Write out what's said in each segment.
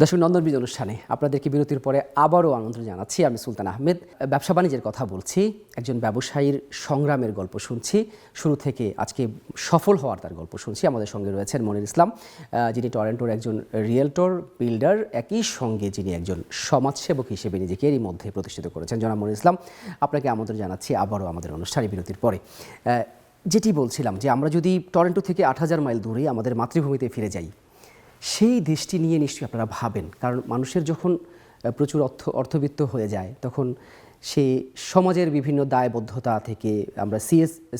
দর্শক, নন্দন ব্রিজ অনুষ্ঠানে আপনাদেরকে বিরতির পরে আবারও আমন্ত্রণ জানাচ্ছি। আমি সুলতান আহমেদ। ব্যবসা বাণিজ্যের কথা বলছি, একজন ব্যবসায়ীর সংগ্রামের গল্প শুনছি, শুরু থেকে আজকে সফল হওয়ার তার গল্প শুনছি। আমাদের সঙ্গে রয়েছেন মনির ইসলাম, যিনি টরন্টোর একজন রিয়েলটর বিল্ডার, একই সঙ্গে যিনি একজন সমাজসেবক হিসেবে নিজেকে এরই মধ্যে প্রতিষ্ঠিত করেছেন। জনাব মনির ইসলাম, আপনাকে আমন্ত্রণ জানাচ্ছি আবারও আমাদের অনুষ্ঠানে বিরতির পরে। যেটি বলছিলাম যে আমরা যদি টরন্টো থেকে ৮,০০০ মাইল দূরে আমাদের মাতৃভূমিতে ফিরে যাই, সেই দেশটি নিয়ে নিশ্চয়ই আপনারা ভাবেন, কারণ মানুষের যখন প্রচুর অর্থবিত্ত হয়ে যায় তখন সে সমাজের বিভিন্ন দায়বদ্ধতা থেকে আমরা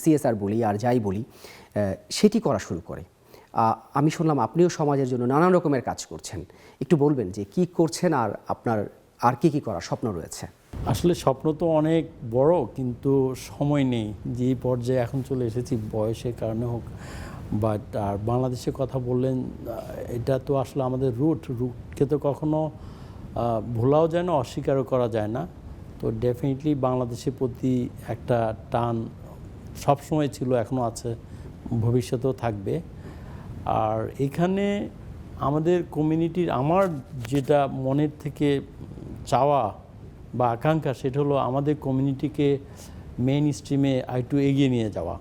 সিএসআর বলি আর যাই বলি, সেটি করা শুরু করে। আমি শুনলাম আপনিও সমাজের জন্য নানান রকমের কাজ করছেন। একটু বলবেন যে কি করছেন আর আপনার আর কি করার স্বপ্ন রয়েছে? আসলে স্বপ্ন তো অনেক বড়, কিন্তু সময় নেই। যে পর্যায়ে এখন চলে এসেছি, বয়সের কারণে হোক, বাট আর বাংলাদেশের কথা বললেন, এটা তো আসলে আমাদের রুটকে তো কখনো ভোলাও যায় না, অস্বীকারও করা যায় না। তো ডেফিনেটলি বাংলাদেশের প্রতি একটা টান সবসময় ছিল, এখনও আছে, ভবিষ্যতেও থাকবে। আর এখানে আমাদের কমিউনিটির, আমার যেটা মনের থেকে চাওয়া বা আকাঙ্ক্ষা, সেটা হলো আমাদের কমিউনিটিকে মেইন স্ট্রিমে একটু এগিয়ে নিয়ে যাওয়া।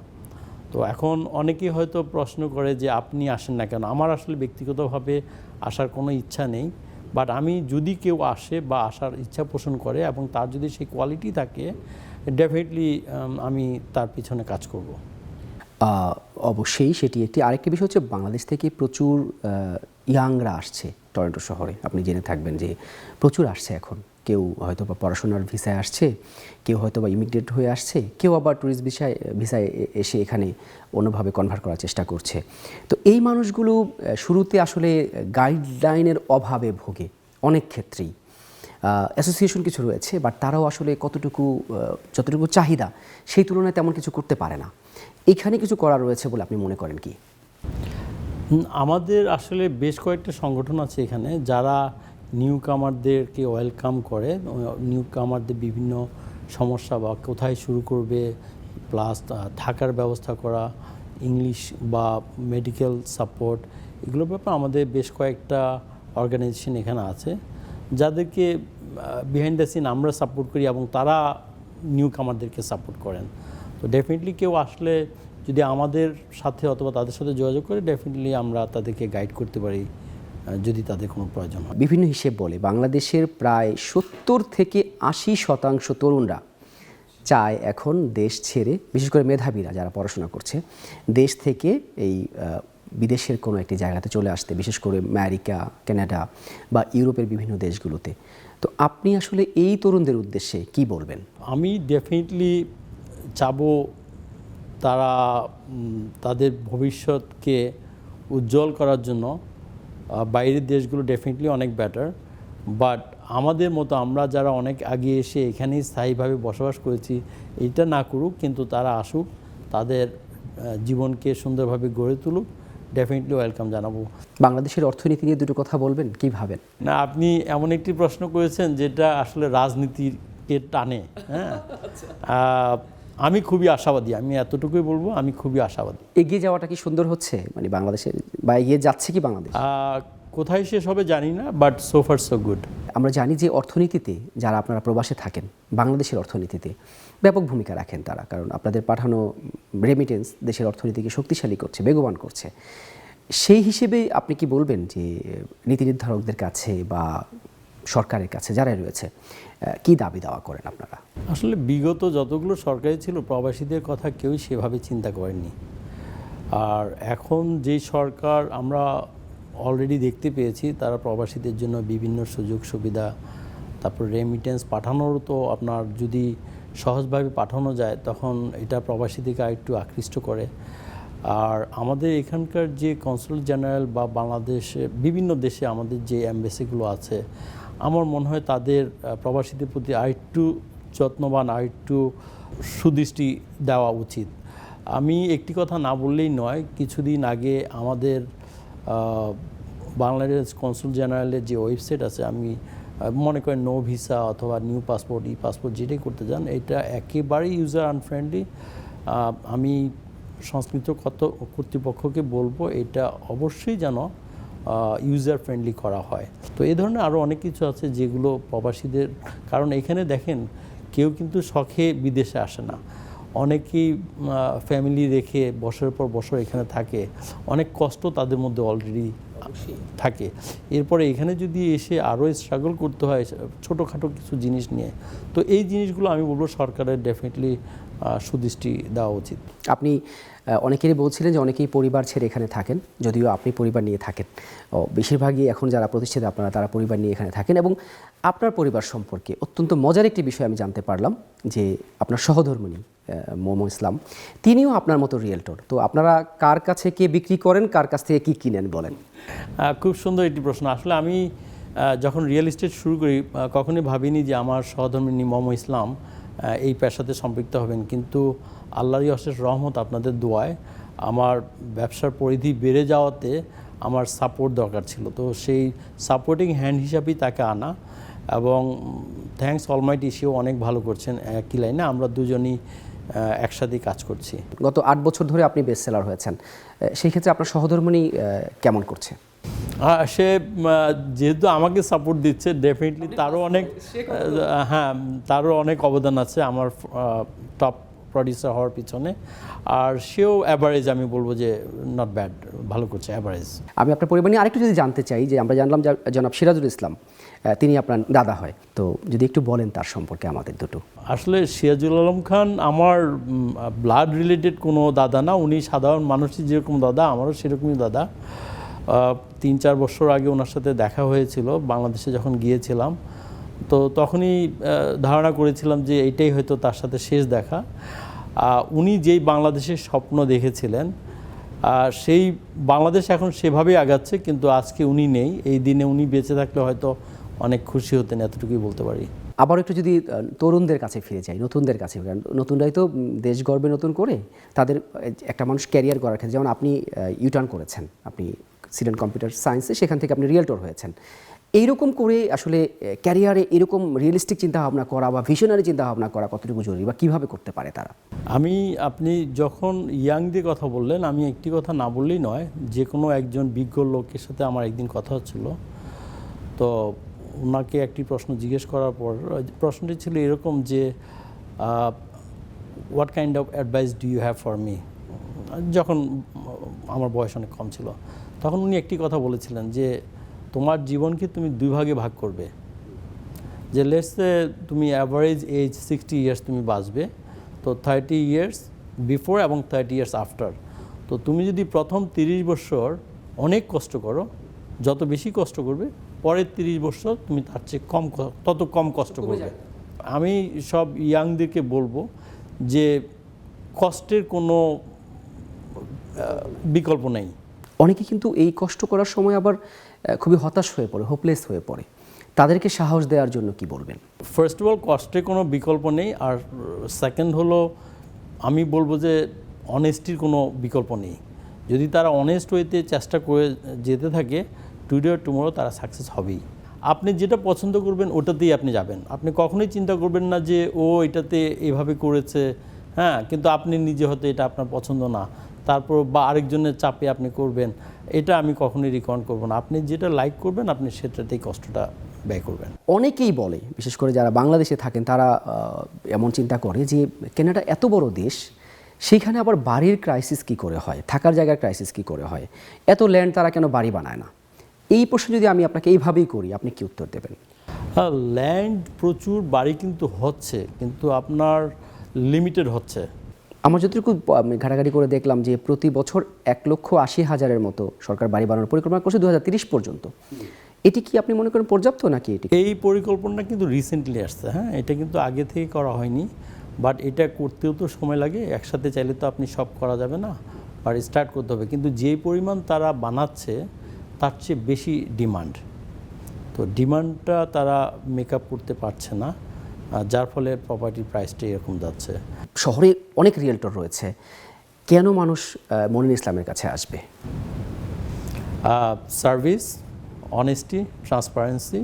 তো এখন অনেকেই হয়তো প্রশ্ন করে যে আপনি আসেন না কেন। আমার আসলে ব্যক্তিগতভাবে আসার কোনো ইচ্ছা নেই, বাট আমি যদি কেউ আসে বা আসার ইচ্ছা পোষণ করে এবং তার যদি সেই কোয়ালিটি থাকে, ডেফিনেটলি আমি তার পিছনে কাজ করব। অবশ্যই সেটি একটি। আরেকটি বিষয় হচ্ছে, বাংলাদেশ থেকে প্রচুর ইয়াংরা আসছে টরন্টো শহরে। আপনি জেনে থাকবেন যে প্রচুর আসছে এখন। কেউ হয়তো বা পড়াশোনার ভিসায় আসছে, কেউ হয়তো বা ইমিগ্রেট হয়ে আসছে, কেউ আবার ট্যুরিস্ট ভিসায় এসে এখানে অন্যভাবে কনভার্ট করার চেষ্টা করছে। তো এই মানুষগুলো শুরুতে আসলে গাইডলাইনের অভাবে ভোগে অনেক ক্ষেত্রেই। অ্যাসোসিয়েশন কিছু রয়েছে, বাট তারাও আসলে যতটুকু চাহিদা সেই তুলনায় তেমন কিছু করতে পারে না। এখানে কিছু করা রয়েছে বলে আপনি মনে করেন কি? আমাদের আসলে বেশ কয়েকটা সংগঠন আছে এখানে, যারা নিউ কামারদেরকে ওয়েলকাম করে। নিউ কামারদের বিভিন্ন সমস্যা বা কোথায় শুরু করবে, প্লাস থাকার ব্যবস্থা করা, ইংলিশ বা মেডিকেল সাপোর্ট, এগুলোর ব্যাপারে আমাদের বেশ কয়েকটা অর্গানাইজেশন এখানে আছে, যাদেরকে বিহাইন্ড দ্য সিন আমরা সাপোর্ট করি এবং তারা নিউ কামারদেরকে সাপোর্ট করেন। তো ডেফিনেটলি কেউ আসলে যদি আমাদের সাথে অথবা তাদের সাথে যোগাযোগ করে, ডেফিনেটলি আমরা তাদেরকে গাইড করতে পারি যদি তাদের কোনো প্রয়োজন হয়। বিভিন্ন হিসেব বলে বাংলাদেশের প্রায় ৭০ থেকে ৮০% তরুণরা চায় এখন দেশ ছেড়ে, বিশেষ করে মেধাবীরা যারা পড়াশোনা করছে, দেশ থেকে এই বিদেশের কোনো একটি জায়গাতে চলে আসতে, বিশেষ করে আমেরিকা, কানাডা বা ইউরোপের বিভিন্ন দেশগুলোতে। তো আপনি আসলে এই তরুণদের উদ্দেশ্যে কি বলবেন? আমি ডেফিনেটলি চাবো তারা তাদের ভবিষ্যৎকে উজ্জ্বল করার জন্য বাইরের দেশগুলো ডেফিনেটলি অনেক বেটার, বাট আমাদের মতো আমরা যারা অনেক আগে এসে এখানেই স্থায়ীভাবে বসবাস করেছি, এইটা না করুক, কিন্তু তারা আসুক, তাদের জীবনকে সুন্দরভাবে গড়ে তুলুক, ডেফিনেটলি ওয়েলকাম জানাবো। বাংলাদেশের অর্থনীতি নিয়ে দুটো কথা বলবেন, কী ভাবেন? না, আপনি এমন একটি প্রশ্ন করেছেন যেটা আসলে রাজনীতিকে টানে। হ্যাঁ, আমি খুবই আশাবাদী, আমি এতটুকুই বলবো, আমি খুবই আশাবাদী। এগিয়ে যাওয়াটা কি সুন্দর হচ্ছে, মানে বাংলাদেশের, বা এগিয়ে যাচ্ছে কি বাংলাদেশ? কোথায় শেষ হবে জানি না, but so far so good. আমরা জানি যে অর্থনীতিতে যারা আপনারা প্রবাসে থাকেন, বাংলাদেশের অর্থনীতিতে ব্যাপক ভূমিকা রাখেন তারা, কারণ আপনাদের পাঠানো রেমিটেন্স দেশের অর্থনীতিকে শক্তিশালী করছে, বেগবান করছে। সেই হিসেবে আপনি কি বলবেন যে নীতি নির্ধারকদের কাছে বা সরকারের কাছে যারাই রয়েছে, কি দাবি দাওয়া করেন আপনারা? আসলে বিগত যতগুলো সরকারই ছিল, প্রবাসীদের কথা কেউই সেভাবে চিন্তা করেননি। আর এখন যেই সরকার আমরা অলরেডি দেখতে পেয়েছি, তারা প্রবাসীদের জন্য বিভিন্ন সুযোগ সুবিধা, তারপর রেমিটেন্স পাঠানোরও তো আপনার যদি সহজভাবে পাঠানো যায়, তখন এটা প্রবাসীদেরকে আরেকটু আকৃষ্ট করে। আর আমাদের এখানকার যে কনসুলেট জেনারেল বা বাংলাদেশে বিভিন্ন দেশে আমাদের যে অ্যাম্বাসিগুলো আছে, আমার মনে হয় তাদের প্রবাসীদের প্রতি আরেকটু যত্নবান, আরেকটু সুদৃষ্টি দেওয়া উচিত। আমি একটি কথা না বললেই নয়, কিছুদিন আগে আমাদের বাংলাদেশ কনসুল জেনারেলের যে ওয়েবসাইট আছে, আমি মনে করি নো ভিসা অথবা নিউ পাসপোর্ট, ই পাসপোর্ট যেটাই করতে যান, এটা একেবারেই ইউজার আনফ্রেন্ডলি। আমি সংশ্লিষ্ট কর্তৃপক্ষকে বলবো এটা অবশ্যই যেন ইউজার ফ্রেন্ডলি করা হয়। তো এই ধরনের আরও অনেক কিছু আছে যেগুলো প্রবাসীদের, কারণ এখানে দেখেন কেউ কিন্তু শখে বিদেশে আসে না, অনেকেই ফ্যামিলি রেখে বছরের পর বছর এখানে থাকে, অনেক কষ্ট তাদের মধ্যে অলরেডি থাকে। এরপরে এখানে যদি এসে আরও স্ট্রাগল করতে হয় ছোটোখাটো কিছু জিনিস নিয়ে, তো এই জিনিসগুলো আমি বলবো সরকারের ডেফিনেটলি সুদৃষ্টি দেওয়া উচিত। আপনি অনেকেরই বলছিলেন যে অনেকেই পরিবার ছেড়ে এখানে থাকেন, যদিও আপনি পরিবার নিয়ে থাকেন। বেশিরভাগই এখন যারা প্রতিষ্ঠিত আপনারা, তারা পরিবার নিয়ে এখানে থাকেন। এবং আপনার পরিবার সম্পর্কে অত্যন্ত মজার একটি বিষয় আমি জানতে পারলাম যে আপনার সহধর্মিণী মোমো ইসলাম, তিনিও আপনার মতো রিয়েলটর। তো আপনারা কার কাছে কে বিক্রি করেন, কার কাছ থেকে কী কিনেন বলেন? খুব সুন্দর একটি প্রশ্ন। আসলে আমি যখন রিয়েল এস্টেট শুরু করি কখনোই ভাবিনি যে আমার সহধর্মিণী মোমো ইসলাম এই পেশাতে সম্পৃক্ত হবেন, কিন্তু আল্লাহরই অশেষ রহমত, আপনাদের দোয়ায় আমার ব্যবসার পরিধি বেড়ে যাওয়াতে আমার সাপোর্ট দরকার ছিল। তো সেই সাপোর্টিং হ্যান্ড হিসাবেই তাকে আনা, এবং থ্যাঙ্কস অলমাইটি, সেও অনেক ভালো করছেন একই লাইনে, আমরা দুজনই একসাথেই কাজ করছি। গত 8 বছর ধরে আপনি বেস্ট সেলার হয়েছেন, সেই ক্ষেত্রে আপনার সহধর্মিণী কেমন করছে? সে যেহেতু আমাকে সাপোর্ট দিচ্ছে, ডেফিনেটলি তারও অনেক, হ্যাঁ তারও অনেক অবদান আছে আমার টপ প্রডিউসার হওয়ার পিছনে। আর সেও অ্যাভারেজ, আমি বলবো যে নট ব্যাড, ভালো করছে, অ্যাভারেজ। আমি আপনার পরিবার নিয়ে আরেকটু যদি জানতে চাই, যে আমরা জানলাম যে জনাব সিরাজুল ইসলাম তিনি আপনার দাদা হয়, তো যদি একটু বলেন তার সম্পর্কে আমাদের দুটো। আসলে সিরাজুল আলম খান আমার ব্লাড রিলেটেড কোনো দাদা না, উনি সাধারণ মানুষই যেরকম দাদা, আমারও সেরকমই দাদা। 3-4 বছর আগে ওনার সাথে দেখা হয়েছিল বাংলাদেশে যখন গিয়েছিলাম, তো তখনই ধারণা করেছিলাম যে এইটাই হয়তো তার সাথে শেষ দেখা। উনি যেই বাংলাদেশের স্বপ্ন দেখেছিলেন, সেই বাংলাদেশ এখন সেভাবেই আগাচ্ছে, কিন্তু আজকে উনি নেই। এই দিনে উনি বেঁচে থাকলে হয়তো অনেক খুশি হতেন, এতটুকুই বলতে পারি। আবার একটু যদি তরুণদের কাছে ফিরে যাই, নতুনদের কাছে, নতুনরাই তো দেশ গর্বে নতুন করে তাদের একটা মানুষ ক্যারিয়ার করার ক্ষেত্রে, যেমন আপনি ইউটার্ন করেছেন, আপনি ছিলেন কম্পিউটার সায়েন্সে, সেখান থেকে আপনি রিয়েলটর হয়েছেন। এইরকম করে আসলে ক্যারিয়ারে এরকম রিয়েলিস্টিক চিন্তাভাবনা করা বা ভিশনারি চিন্তাভাবনা করা কতটুকু জরুরি, বা কীভাবে করতে পারে তারা? আপনি যখন ইয়াংদের কথা বললেন, আমি একটি কথা না বললেই নয়, যে কোনো একজন বিজ্ঞ লোকের সাথে আমার একদিন কথা হচ্ছিল, তো ওনাকে একটি প্রশ্ন জিজ্ঞেস করার পর প্রশ্নটি ছিল এরকম যে what kind of advice do you have for me, যখন আমার বয়স অনেক কম ছিল। তখন উনি একটি কথা বলেছিলেন যে তোমার জীবনকে তুমি 2 ভাগে ভাগ করবে, যে লেটসে তুমি অ্যাভারেজ এজ 60 ইয়ার্স তুমি বাঁচবে, তো 30 ইয়ার্স বিফোর এবং 30 ইয়ার্স আফটার। তো তুমি যদি প্রথম 30 বছর অনেক কষ্ট করো, যত বেশি কষ্ট করবে, পরের 30 বছর তুমি তার চেয়ে তত কম কষ্ট করবে। আমি সব ইয়াংদেরকে বলবো যে কষ্টের কোনো বিকল্প নেই। অনেকে কিন্তু এই কষ্ট করার সময় আবার খুবই হতাশ হয়ে পড়ে, হোপলেস হয়ে পড়ে, তাদেরকে সাহস দেওয়ার জন্য কি বলবেন? ফার্স্ট অফ অল, কষ্টের কোনো বিকল্প নেই। আর সেকেন্ড হলো, আমি বলবো যে অনেস্টির কোনো বিকল্প নেই। যদি তারা অনেস্ট ওয়েতে চেষ্টা করে যেতে থাকে, টুডে আর টুমরো তারা সাকসেস হবেই। আপনি যেটা পছন্দ করবেন ওটাতেই আপনি যাবেন। আপনি কখনোই চিন্তা করবেন না যে ও এটাতে এভাবে করেছে, হ্যাঁ, কিন্তু আপনি নিজে হয়তো এটা আপনার পছন্দ না, তারপর বা আরেকজনের চাপে আপনি করবেন, এটা আমি কখনোই রিকমেন্ড করবো না। আপনি যেটা লাইক করবেন আপনি সেটাতেই কষ্টটা ব্যয় করবেন। অনেকেই বলে, বিশেষ করে যারা বাংলাদেশে থাকেন, তারা এমন চিন্তা করে যে কানাডা এত বড় দেশ, সেইখানে আবার বাড়ির ক্রাইসিস কি করে হয়, থাকার জায়গার ক্রাইসিস কি করে হয়, এত ল্যান্ড তারা কেন বাড়ি বানায় না? এই প্রশ্ন যদি আমি আপনাকে এইভাবেই করি, আপনি কি উত্তর দেবেন? হ্যাঁ, ল্যান্ড প্রচুর, বাড়ি কিন্তু হচ্ছে, কিন্তু আপনার লিমিটেড হচ্ছে। আমার যতটুকু ঘাটাঘাটি করে দেখলাম যে প্রতি বছর 1,80,000-এর মতো সরকার বাড়ি বানানোর পরিকল্পনা করছে 2030 পর্যন্ত। এটি কি আপনি মনে করেন পর্যাপ্ত নাকি? এই পরিকল্পনা কিন্তু রিসেন্টলি আসছে, হ্যাঁ, এটা কিন্তু আগে থেকে করা হয়নি, বাট এটা করতেও তো সময় লাগে। একসাথে চাইলে তো আপনি সব করা যাবে না, বাট স্টার্ট করতে হবে। কিন্তু যে পরিমাণ তারা বানাচ্ছে তার চেয়ে বেশি ডিমান্ড, তো ডিমান্ডটা তারা মেকআপ করতে পারছে না, যার ফলে প্রপার্টির প্রাইসটা এরকম যাচ্ছে। শহরে অনেক রিয়েলটর রয়েছে, কেন মানুষ মনির ইসলামের কাছে আসবে? সার্ভিস, অনেস্টি, ট্রান্সপারেন্সি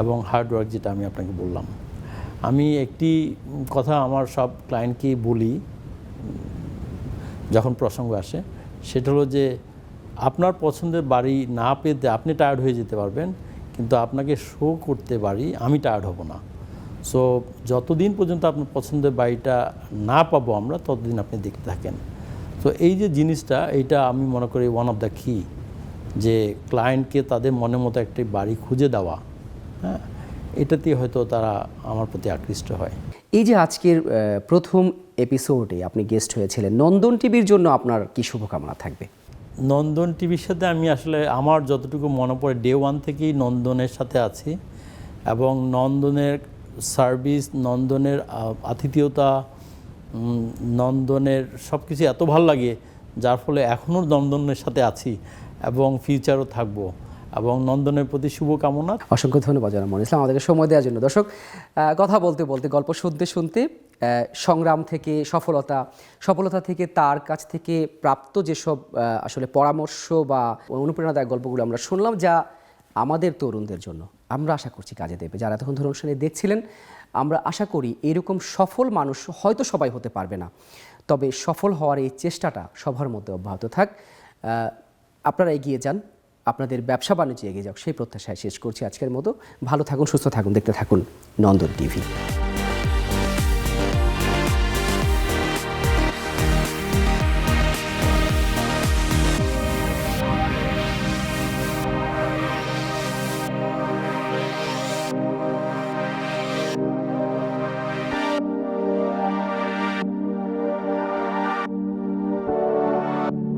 এবং হার্ডওয়ার্ক, যেটা আমি আপনাকে বললাম। আমি একটি কথা আমার সব ক্লায়েন্টকেই বলি যখন প্রসঙ্গ আসে, সেটা হলো যে আপনার পছন্দের বাড়ি না পেতে আপনি টায়ার্ড হয়ে যেতে পারবেন, কিন্তু আপনাকে শো করতে পারি আমি টায়ার্ড হব না। সো যতদিন পর্যন্ত আপনার পছন্দের বাড়িটা না পাবো আমরা, ততদিন আপনি দেখতে থাকেন। তো এই যে জিনিসটা, এইটা আমি মনে করি ওয়ান অফ দ্য কি, যে ক্লায়েন্টকে তাদের মনের মতো একটি বাড়ি খুঁজে দেওয়া, হ্যাঁ, এটাতেই হয়তো তারা আমার প্রতি আকৃষ্ট হয়। এই যে আজকের প্রথম এপিসোডে আপনি গেস্ট হয়েছিলেন, নন্দন টিভির জন্য আপনার কি শুভকামনা থাকবে? নন্দন টিভির সাথে আমি আসলে আমার যতটুকু মনে পড়ে ডে ওয়ান থেকেই নন্দনের সাথে আছি, এবং নন্দনের সার্ভিস, নন্দনের আতিথেয়তা, নন্দনের সব কিছু এত ভালো লাগে, যার ফলে এখনও নন্দনের সাথে আছি এবং ফিউচারও থাকবো, এবং নন্দনের প্রতি শুভকামনা। অসংখ্য ধন্যবাদ জনাব মনির ইসলাম আমাদেরকে সময় দেওয়ার জন্য। দর্শক, কথা বলতে বলতে, গল্প শুনতে শুনতে, সংগ্রাম থেকে সফলতা থেকে তার কাছ থেকে প্রাপ্ত যেসব আসলে পরামর্শ বা অনুপ্রেরণাদায়ক গল্পগুলো আমরা শুনলাম, যা আমাদের তরুণদের জন্য আমরা আশা করছি কাজে দেবে। যারা এতক্ষণ ধরে অনুষ্ঠানে দেখছিলেন, আমরা আশা করি এরকম সফল মানুষ হয়তো সবাই হতে পারবে না, তবে সফল হওয়ার এই চেষ্টাটা সবার মধ্যে অব্যাহত থাক। আপনারা এগিয়ে যান, আপনাদের ব্যবসা বাণিজ্য এগিয়ে যাক, সেই প্রত্যাশায় শেষ করছি আজকের মতো। ভালো থাকুন, সুস্থ থাকুন, দেখতে থাকুন নন্দন টিভি।